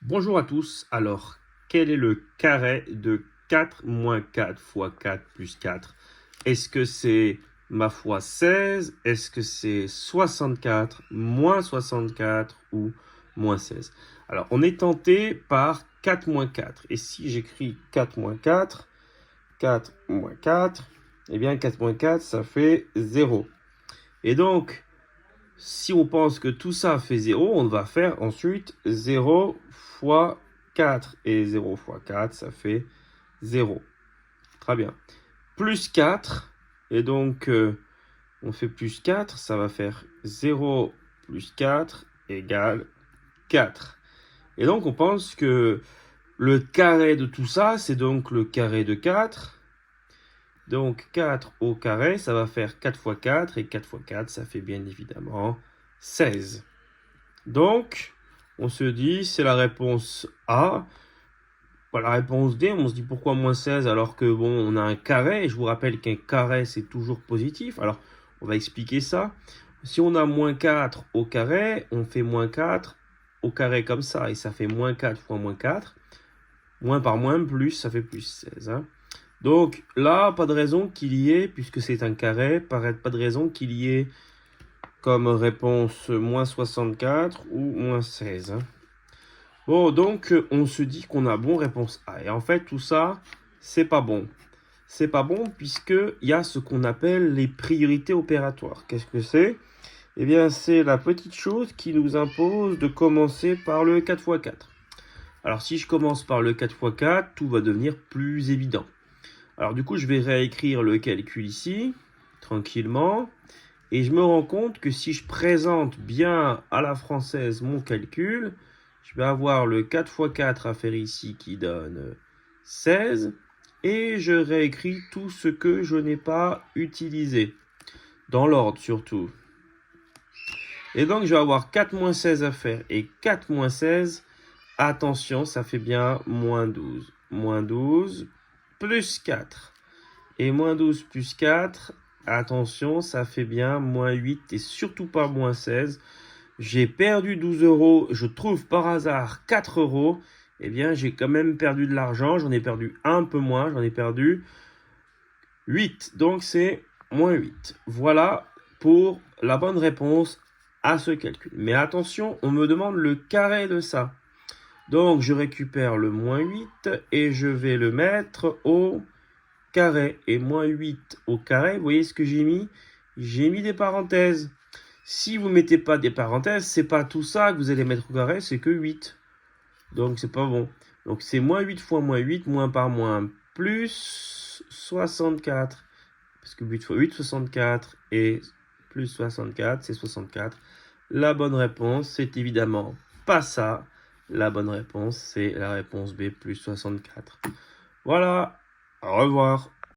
Bonjour à tous. Alors, quel est le carré de 4 moins 4 fois 4 plus 4? Est-ce que c'est, ma foi, 16? Est-ce que c'est 64, moins 64 ou moins 16? Alors, on est tenté par 4 moins 4. Et si j'écris 4 moins 4, 4 moins 4, eh bien 4 moins 4, ça fait 0. Et donc, si on pense que tout ça fait 0, on va faire ensuite 0 fois 4. Et 0 fois 4, ça fait 0. Très bien. Plus 4. Et donc, on fait plus 4. Ça va faire 0 plus 4 égale 4. Et donc, on pense que le carré de tout ça, c'est donc le carré de 4. Donc 4 au carré, ça va faire 4 fois 4. Et 4 fois 4, ça fait bien évidemment 16. Donc, on se dit, c'est la réponse A. Voilà, la réponse D, on se dit pourquoi moins 16 alors que, bon, on a un carré. Et je vous rappelle qu'un carré, c'est toujours positif. Alors, on va expliquer ça. Si on a moins 4 au carré, on fait moins 4 au carré comme ça. Et ça fait moins 4 fois moins 4. Moins par moins, plus, ça fait plus 16. Hein. Donc, là, pas de raison qu'il y ait, puisque c'est un carré, pas de raison qu'il y ait comme réponse moins 64 ou moins 16. Hein. Bon, donc on se dit qu'on a bon réponse A. Et en fait, tout ça, c'est pas bon. C'est pas bon puisqu'il y a ce qu'on appelle les priorités opératoires. Qu'est-ce que c'est? Eh bien, c'est la petite chose qui nous impose de commencer par le 4 x 4. Alors, si je commence par le 4 x 4, tout va devenir plus évident. Alors, du coup, je vais réécrire le calcul ici, tranquillement. Et je me rends compte que si je présente bien à la française mon calcul, je vais avoir le 4 x 4 à faire ici qui donne 16. Et je réécris tout ce que je n'ai pas utilisé. Dans l'ordre surtout. Et donc je vais avoir 4 moins 16 à faire. Et 4 moins 16, attention, ça fait bien moins 12. Moins 12 plus 4. Et moins 12 plus 4, attention, ça fait bien moins 8 et surtout pas moins 16. J'ai perdu 12 euros, je trouve par hasard 4 euros. Eh bien, j'ai quand même perdu de l'argent, j'en ai perdu un peu moins, j'en ai perdu 8. Donc, c'est moins 8. Voilà pour la bonne réponse à ce calcul. Mais attention, on me demande le carré de ça. Donc, je récupère le moins 8 et je vais le mettre au carré. Et moins 8 au carré, vous voyez ce que j'ai mis? J'ai mis des parenthèses. Si vous ne mettez pas des parenthèses, c'est pas tout ça que vous allez mettre au carré, c'est que 8. Donc c'est pas bon. Donc c'est moins 8 fois moins 8, moins par moins, plus 64. Parce que 8 fois 8, 64. Et plus 64, c'est 64. La bonne réponse, c'est évidemment pas ça. La bonne réponse, c'est la réponse B, plus 64. Voilà, au revoir.